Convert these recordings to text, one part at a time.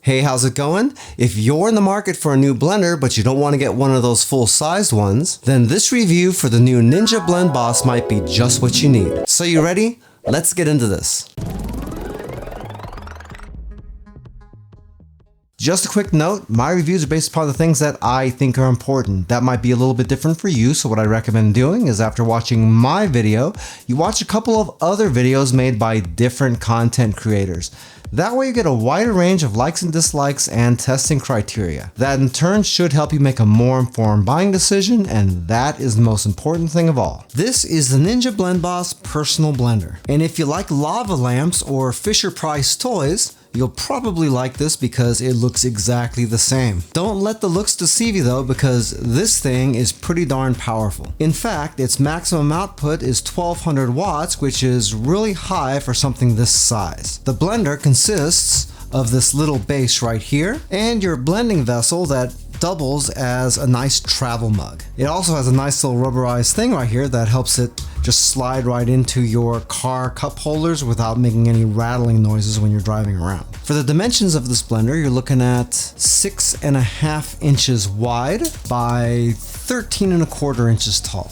Hey, how's it going? If you're in the market for a new blender, but you don't want to get one of those full-sized ones, then this review for the new Ninja BlendBoss might be just what you need. So you ready? Let's get into this. Just a quick note, my reviews are based upon the things that I think are important. That might be a little bit different for you, so what I recommend doing is after watching my video, you watch a couple of other videos made by different content creators. That way you get a wider range of likes and dislikes and testing criteria. That in turn should help you make a more informed buying decision, and that is the most important thing of all. This is the Ninja BlendBoss Personal Blender. And if you like lava lamps or Fisher-Price toys, you'll probably like this because it looks exactly the same. Don't let the looks deceive you though, because this thing is pretty darn powerful. In fact, its maximum output is 1200 watts, which is really high for something this size. The blender consists of this little base right here and your blending vessel that doubles as a nice travel mug. It also has a nice little rubberized thing right here that helps it just slide right into your car cup holders without making any rattling noises when you're driving around. For the dimensions of this blender, you're looking at 6.5 inches wide by 13.25 inches tall.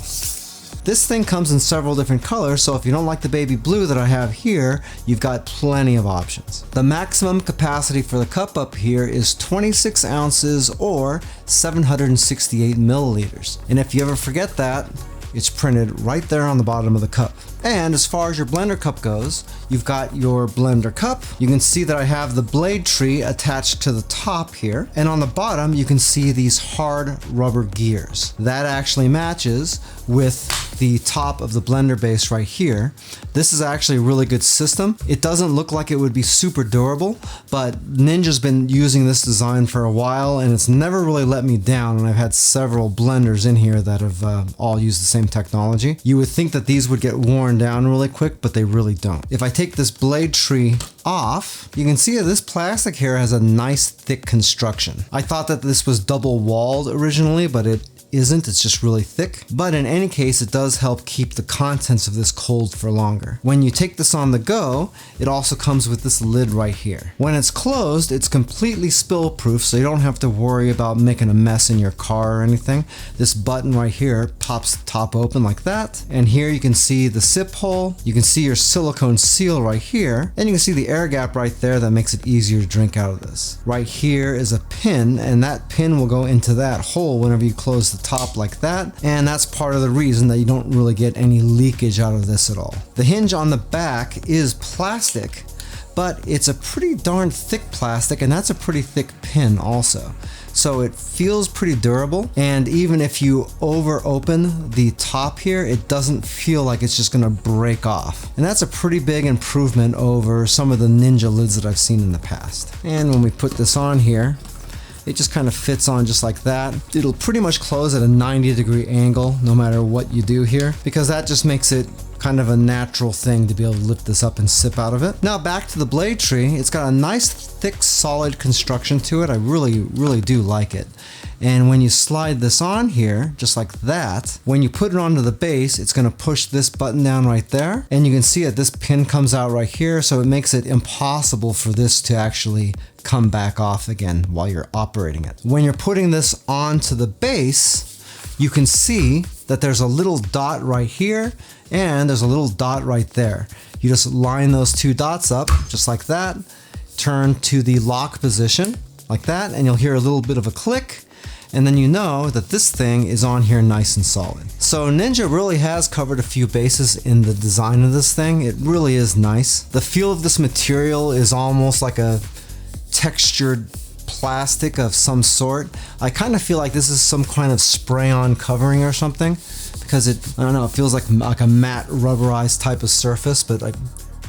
This thing comes in several different colors, so if you don't like the baby blue that I have here, you've got plenty of options. The maximum capacity for the cup up here is 26 ounces or 768 milliliters. And if you ever forget that, it's printed right there on the bottom of the cup. And as far as your blender cup goes, you've got your blender cup. You can see that I have the blade tree attached to the top here. And on the bottom, you can see these hard rubber gears. That actually matches with the top of the blender base right here. This is actually a really good system. It doesn't look like it would be super durable, but Ninja's been using this design for a while and it's never really let me down. And I've had several blenders in here that have all used the same technology. You would think that these would get worn down really quick, but they really don't. If I take this blade tree off, you can see that this plastic here has a nice thick construction. I thought that this was double walled originally, but it isn't, it's just really thick. But in any case, it does help keep the contents of this cold for longer. When you take this on the go, it also comes with this lid right here. When it's closed, it's completely spill proof, so you don't have to worry about making a mess in your car or anything. This button right here pops the top open like that. And here you can see the sip hole. You can see your silicone seal right here. And you can see the air gap right there that makes it easier to drink out of this. Right here is a pin, and that pin will go into that hole whenever you close the top like that, and that's part of the reason that you don't really get any leakage out of this at all. The hinge on the back is plastic, but it's a pretty darn thick plastic, and that's a pretty thick pin also. So it feels pretty durable, and even if you over open the top here, it doesn't feel like it's just gonna break off. And that's a pretty big improvement over some of the Ninja lids that I've seen in the past. And when we put this on here, it just kind of fits on just like that. It'll pretty much close at a 90-degree angle no matter what you do here, because that just makes it kind of a natural thing to be able to lift this up and sip out of it. Now back to the blade tree. It's got a nice thick solid construction to it. I really do like it. And when you slide this on here, just like that, when you put it onto the base, it's gonna push this button down right there. And you can see that this pin comes out right here, so it makes it impossible for this to actually come back off again while you're operating it. When you're putting this onto the base, you can see that there's a little dot right here and there's a little dot right there. You just line those two dots up just like that, turn to the lock position like that, and you'll hear a little bit of a click, and then you know that this thing is on here nice and solid. So Ninja really has covered a few bases in the design of this thing. It really is nice. The feel of this material is almost like a textured plastic of some sort. I kind of feel like this is some kind of spray-on covering or something, because I don't know, it feels like a matte rubberized type of surface, but I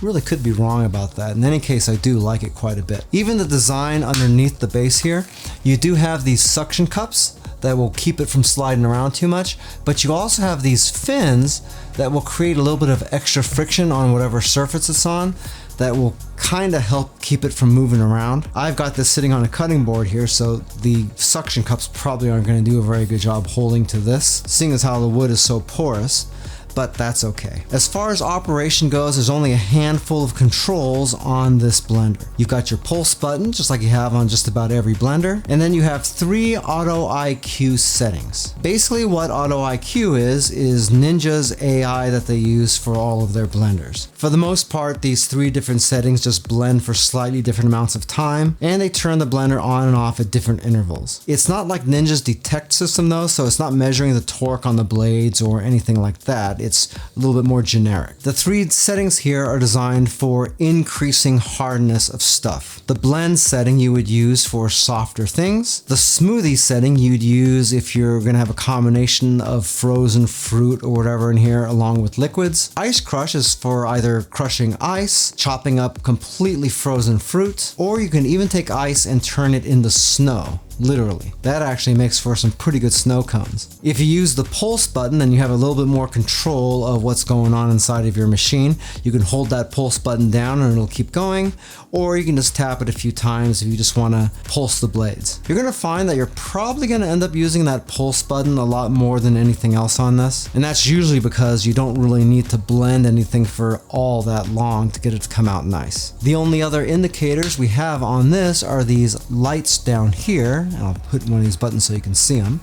really could be wrong about that. In any case, I do like it quite a bit. Even the design underneath the base here, you do have these suction cups that will keep it from sliding around too much, but you also have these fins that will create a little bit of extra friction on whatever surface it's on that will kind of help keep it from moving around. I've got this sitting on a cutting board here, so the suction cups probably aren't going to do a very good job holding to this, seeing as how the wood is so porous. but that's okay. As far as operation goes, there's only a handful of controls on this blender. You've got your pulse button, just like you have on just about every blender, and then you have 3 auto IQ settings. Basically what auto IQ is Ninja's AI that they use for all of their blenders. For the most part, these 3 different settings just blend for slightly different amounts of time, and they turn the blender on and off at different intervals. It's not like Ninja's detect system though, so it's not measuring the torque on the blades or anything like that. It's a little bit more generic. The 3 settings here are designed for increasing hardness of stuff. The blend setting you would use for softer things. The smoothie setting you'd use if you're going to have a combination of frozen fruit or whatever in here along with liquids. Ice crush is for either crushing ice, chopping up completely frozen fruit, or you can even take ice and turn it into snow. Literally. That actually makes for some pretty good snow cones. If you use the pulse button, then you have a little bit more control of what's going on inside of your machine. You can hold that pulse button down and it'll keep going, or you can just tap it a few times if you just want to pulse the blades. You're going to find that you're probably going to end up using that pulse button a lot more than anything else on this, and that's usually because you don't really need to blend anything for all that long to get it to come out nice. The only other indicators we have on this are these lights down here. And I'll put one of these buttons so you can see them.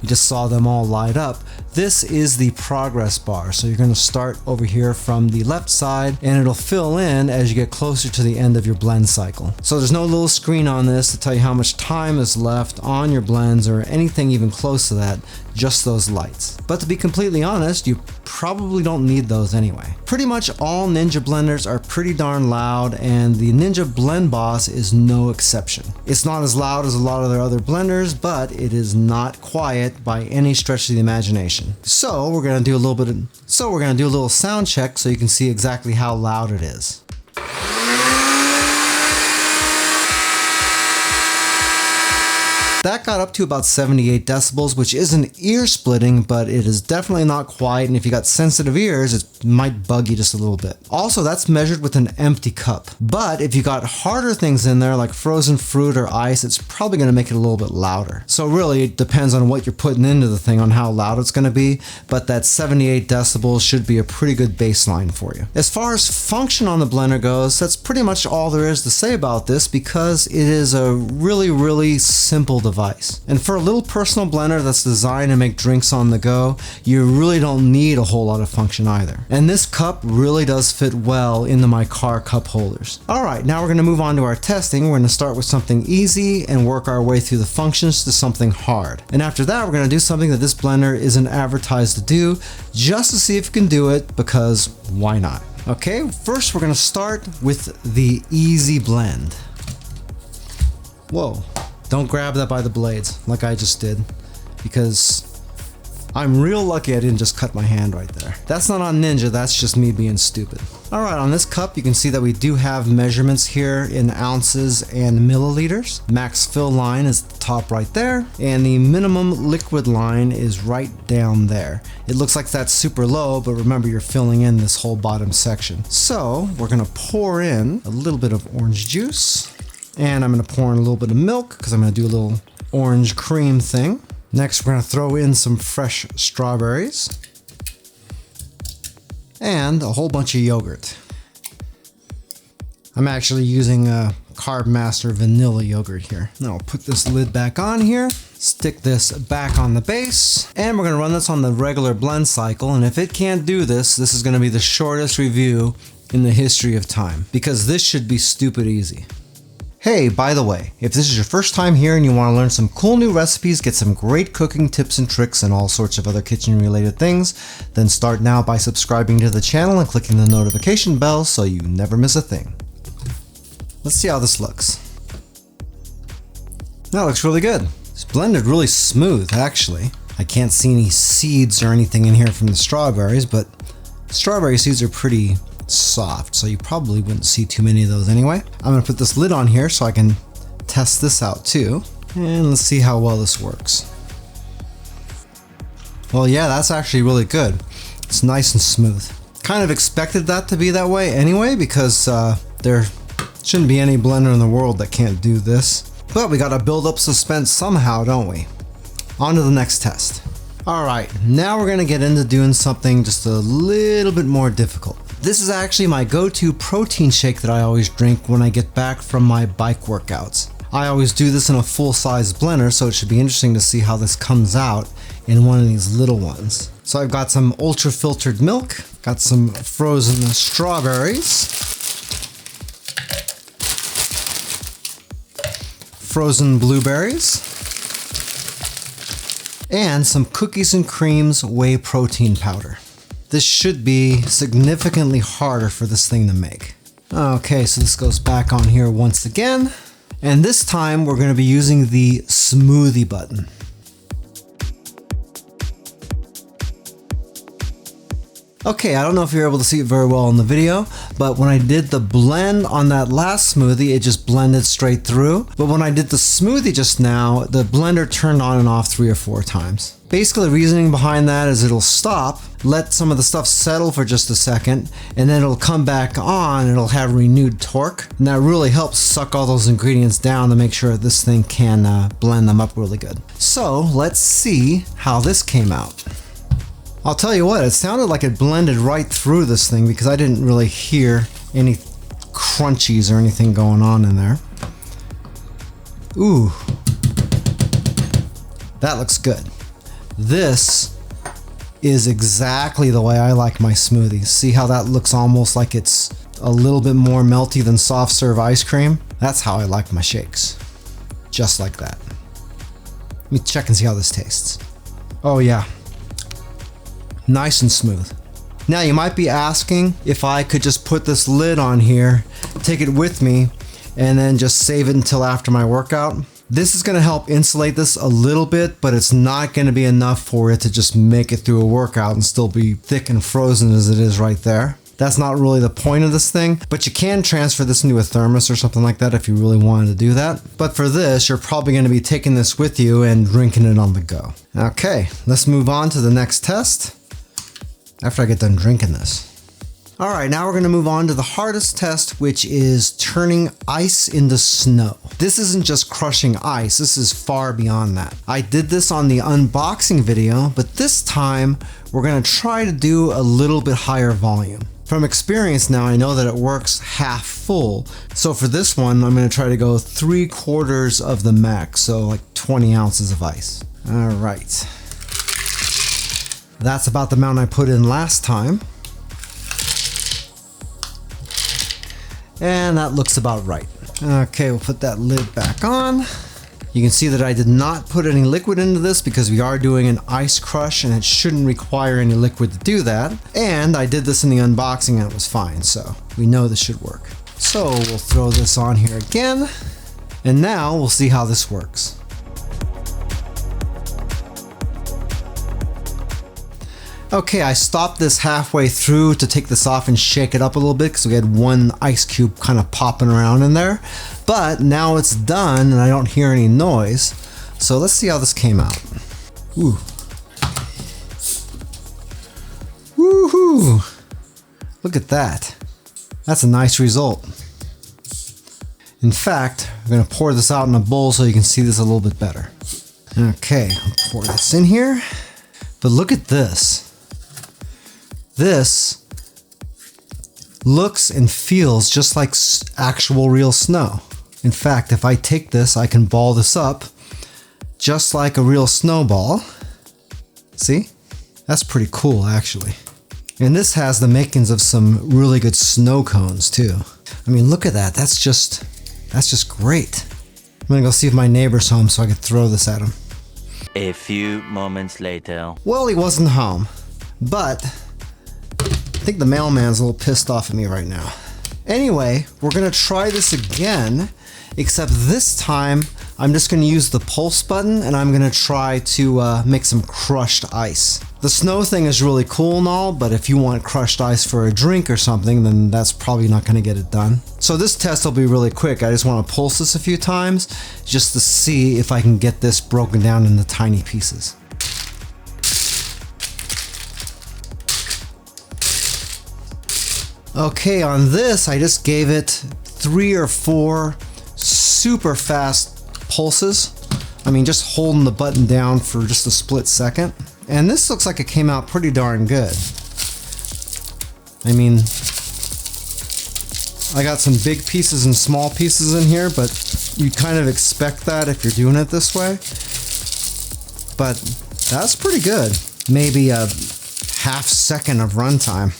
You just saw them all light up. This is the progress bar. So you're going to start over here from the left side and it'll fill in as you get closer to the end of your blend cycle. So there's no little screen on this to tell you how much time is left on your blends or anything even close to that, just those lights. But to be completely honest, you probably don't need those anyway. Pretty much all Ninja blenders are pretty darn loud, and the Ninja BlendBoss is no exception. It's not as loud as a lot of their other blenders, but it is not quiet by any stretch of the imagination. So we're gonna do a little sound check so you can see exactly how loud it is. That got up to about 78 decibels, which isn't ear splitting, but it is definitely not quiet, and if you got sensitive ears, it might bug you just a little bit. Also, that's measured with an empty cup. But if you got harder things in there, like frozen fruit or ice, it's probably gonna make it a little bit louder. So really, it depends on what you're putting into the thing on how loud it's gonna be, but that 78 decibels should be a pretty good baseline for you. As far as function on the blender goes, that's pretty much all there is to say about this, because it is a really simple device. And for a little personal blender that's designed to make drinks on the go, you really don't need a whole lot of function either. And this cup really does fit well into my car cup holders. Alright, now we're going to move on to our testing. We're going to start with something easy and work our way through the functions to something hard. And after that, we're going to do something that this blender isn't advertised to do, just to see if you can do it, because why not? Okay, first we're going to start with the easy blend. Whoa. Don't grab that by the blades like I just did, because I'm real lucky I didn't just cut my hand right there. That's not on Ninja, that's just me being stupid. Alright, on this cup you can see that we do have measurements here in ounces and milliliters. Max fill line is at the top right there, and the minimum liquid line is right down there. It looks like that's super low, but remember, you're filling in this whole bottom section. So we're gonna pour in a little bit of orange juice. And I'm going to pour in a little bit of milk because I'm going to do a little orange cream thing. Next, we're going to throw in some fresh strawberries and a whole bunch of yogurt. I'm actually using a Carb Master vanilla yogurt here. Now I'll put this lid back on here, stick this back on the base, and we're going to run this on the regular blend cycle. And if it can't do this, this is going to be the shortest review in the history of time, because this should be stupid easy. Hey, by the way, if this is your first time here and you want to learn some cool new recipes, get some great cooking tips and tricks and all sorts of other kitchen related things, then start now by subscribing to the channel and clicking the notification bell so you never miss a thing. Let's see how this looks. That looks really good. It's blended really smooth, actually. I can't see any seeds or anything in here from the strawberries, but strawberry seeds are pretty soft, so you probably wouldn't see too many of those anyway. I'm going to put this lid on here so I can test this out too, and let's see how well this works. Well, yeah, that's actually really good. It's nice and smooth. Kind of expected that to be that way anyway, because there shouldn't be any blender in the world that can't do this. But we got to build up suspense somehow, don't we? On to the next test. All right, now we're gonna get into doing something just a little bit more difficult. This is actually my go-to protein shake that I always drink when I get back from my bike workouts. I always do this in a full-size blender, so it should be interesting to see how this comes out in one of these little ones. So I've got some ultra-filtered milk, got some frozen strawberries, frozen blueberries, and some cookies and creams whey protein powder. This should be significantly harder for this thing to make. Okay, so this goes back on here once again. And this time we're going to be using the smoothie button. Okay, I don't know if you're able to see it very well in the video, but when I did the blend on that last smoothie, it just blended straight through. But when I did the smoothie just now, the blender turned on and off 3 or 4 times. Basically, the reasoning behind that is it'll stop, let some of the stuff settle for just a second, and then it'll come back on and it'll have renewed torque. And that really helps suck all those ingredients down to make sure this thing can blend them up really good. So let's see how this came out. I'll tell you what, it sounded like it blended right through this thing because I didn't really hear any crunchies or anything going on in there. Ooh, that looks good. This is exactly the way I like my smoothies. See how that looks almost like it's a little bit more melty than soft serve ice cream? That's how I like my shakes. Just like that. Let me check and see how this tastes. Oh yeah. Nice and smooth. Now you might be asking if I could just put this lid on here, take it with me, and then just save it until after my workout. This is gonna help insulate this a little bit, but it's not gonna be enough for it to just make it through a workout and still be thick and frozen as it is right there. That's not really the point of this thing, but you can transfer this into a thermos or something like that if you really wanted to do that. But for this, you're probably gonna be taking this with you and drinking it on the go. Okay, let's move on to the next test after I get done drinking this. All right, now we're gonna move on to the hardest test, which is turning ice into snow. This isn't just crushing ice, this is far beyond that. I did this on the unboxing video, but this time we're gonna try to do a little bit higher volume. From experience now, I know that it works half full. So for this one, I'm gonna try to go 3/4 of the max, so like 20 ounces of ice. All right. That's about the amount I put in last time. And that looks about right. Okay, we'll put that lid back on. You can see that I did not put any liquid into this because we are doing an ice crush and it shouldn't require any liquid to do that. And I did this in the unboxing and it was fine, so we know this should work. So we'll throw this on here again. And now we'll see how this works. Okay, I stopped this halfway through to take this off and shake it up a little bit because we had one ice cube kind of popping around in there. But now it's done and I don't hear any noise. So let's see how this came out. Ooh. Woohoo! Look at that. That's a nice result. In fact, I'm going to pour this out in a bowl so you can see this a little bit better. Okay, I'll pour this in here. But look at this. This looks and feels just like actual real snow. In fact, if I take this, I can ball this up just like a real snowball. See? That's pretty cool, actually. And this has the makings of some really good snow cones too. I mean, look at that. That's just great. I'm gonna go see if my neighbor's home so I can throw this at him. A few moments later. Well, he wasn't home, but I think the mailman's a little pissed off at me right now. Anyway, we're gonna try this again, except this time I'm just gonna use the pulse button and I'm gonna try to make some crushed ice. The snow thing is really cool and all, but if you want crushed ice for a drink or something, then that's probably not gonna get it done. So this test will be really quick. I just wanna pulse this a few times just to see if I can get this broken down into tiny pieces. Okay, on this, I just gave it 3 or 4 super fast pulses. I mean, just holding the button down for just a split second. And this looks like it came out pretty darn good. I mean, I got some big pieces and small pieces in here, but you kind of expect that if you're doing it this way. But that's pretty good. Maybe a half second of runtime.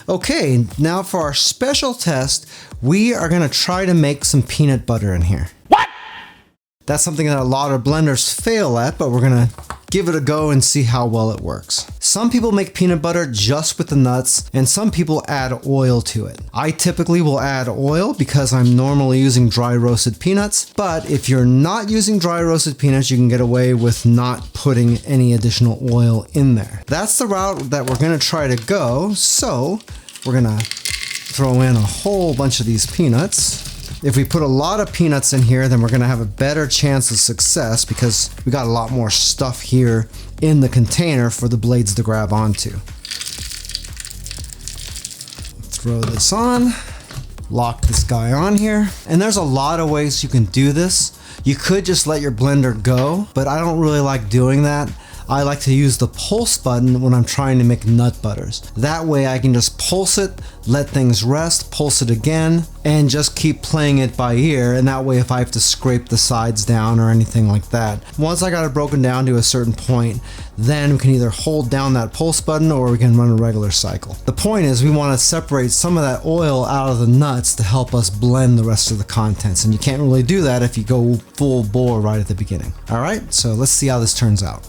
Okay, now for our special test, we are gonna try to make some peanut butter in here. What? That's something that a lot of blenders fail at, but we're gonna give it a go and see how well it works. Some people make peanut butter just with the nuts, and some people add oil to it. I typically will add oil because I'm normally using dry roasted peanuts, but if you're not using dry roasted peanuts, you can get away with not putting any additional oil in there. That's the route that we're gonna try to go, so we're gonna throw in a whole bunch of these peanuts. If we put a lot of peanuts in here, then we're gonna have a better chance of success because we got a lot more stuff here in the container for the blades to grab onto. Throw this on, lock this guy on here. And there's a lot of ways you can do this. You could just let your blender go, but I don't really like doing that. I like to use the pulse button when I'm trying to make nut butters. That way I can just pulse it, let things rest, pulse it again, and just keep playing it by ear. And that way if I have to scrape the sides down or anything like that, once I got it broken down to a certain point, then we can either hold down that pulse button or we can run a regular cycle. The point is we want to separate some of that oil out of the nuts to help us blend the rest of the contents. And you can't really do that if you go full bore right at the beginning. All right, so let's see how this turns out.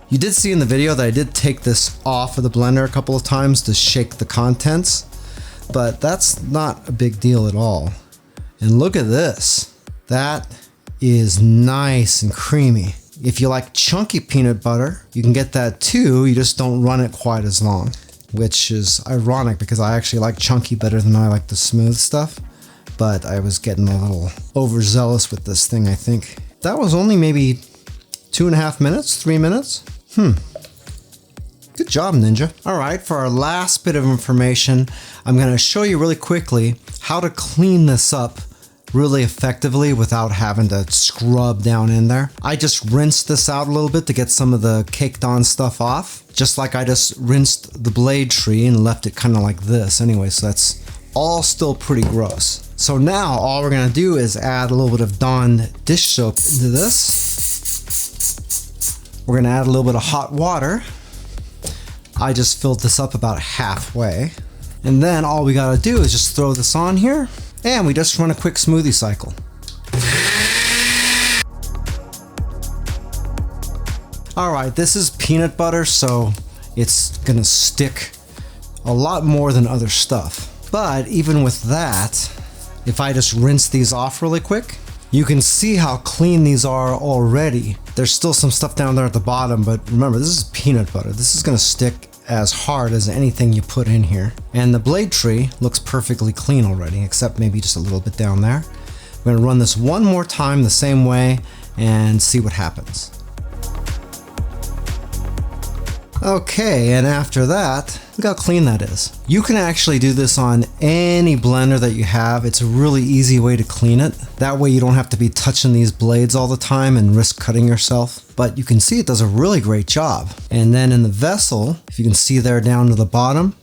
You did see in the video that I did take this off of the blender a couple of times to shake the contents, but that's not a big deal at all. And look at this. That is nice and creamy. If you like chunky peanut butter, you can get that too, you just don't run it quite as long, which is ironic because I actually like chunky better than I like the smooth stuff, but I was getting a little overzealous with this thing, I think. That was only maybe 2.5 minutes, 3 minutes. Good job, Ninja. All right, for our last bit of information, I'm gonna show you really quickly how to clean this up really effectively without having to scrub down in there. I just rinsed this out a little bit to get some of the caked on stuff off, just like I just rinsed the blade tree and left it kind of like this anyway, so that's all still pretty gross. So now all we're gonna do is add a little bit of Dawn dish soap into this. We're gonna add a little bit of hot water. I just filled this up about halfway. And then all we gotta do is just throw this on here and we just run a quick smoothie cycle. All right, this is peanut butter, so it's gonna stick a lot more than other stuff. But even with that, if I just rinse these off really quick, you can see how clean these are already. There's still some stuff down there at the bottom, but remember, this is peanut butter. This is gonna stick as hard as anything you put in here. And the blade tree looks perfectly clean already, except maybe just a little bit down there. I'm gonna run this one more time the same way and see what happens. Okay, and after that, look how clean that is. You can actually do this on any blender that you have. It's a really easy way to clean it. That way you don't have to be touching these blades all the time and risk cutting yourself. But you can see it does a really great job. And then in the vessel, if you can see there down to the bottom,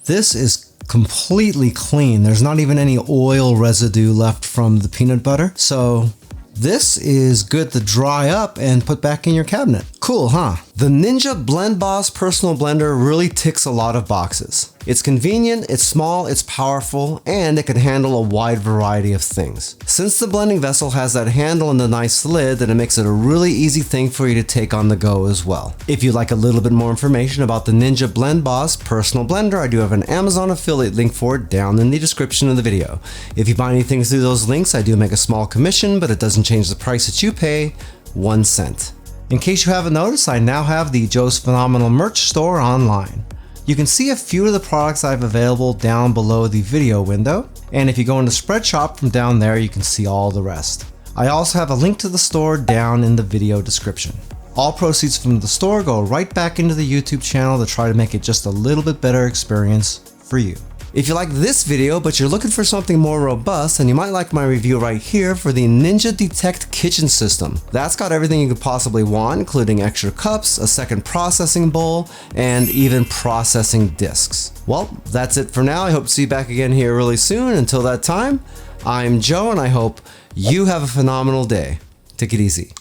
this is completely clean. There's not even any oil residue left from the peanut butter. So this is good to dry up and put back in your cabinet. Cool, huh? The Ninja BlendBoss personal blender really ticks a lot of boxes. It's convenient, it's small, it's powerful, and it can handle a wide variety of things. Since the blending vessel has that handle and the nice lid, then it makes it a really easy thing for you to take on the go as well. If you'd like a little bit more information about the Ninja BlendBoss personal blender, I do have an Amazon affiliate link for it down in the description of the video. If you buy anything through those links, I do make a small commission, but it doesn't change the price that you pay 1 cent. In case you haven't noticed, I now have the Joe's Phenomenal merch store online. You can see a few of the products I have available down below the video window, and if you go into Spread Shop from down there, you can see all the rest. I also have a link to the store down in the video description. All proceeds from the store go right back into the YouTube channel to try to make it just a little bit better experience for you. If you like this video, but you're looking for something more robust, then you might like my review right here for the Ninja Detect kitchen system. That's got everything you could possibly want, including extra cups, a second processing bowl, and even processing discs. Well, that's it for now. I hope to see you back again here really soon. Until that time, I'm Joe, and I hope you have a phenomenal day. Take it easy.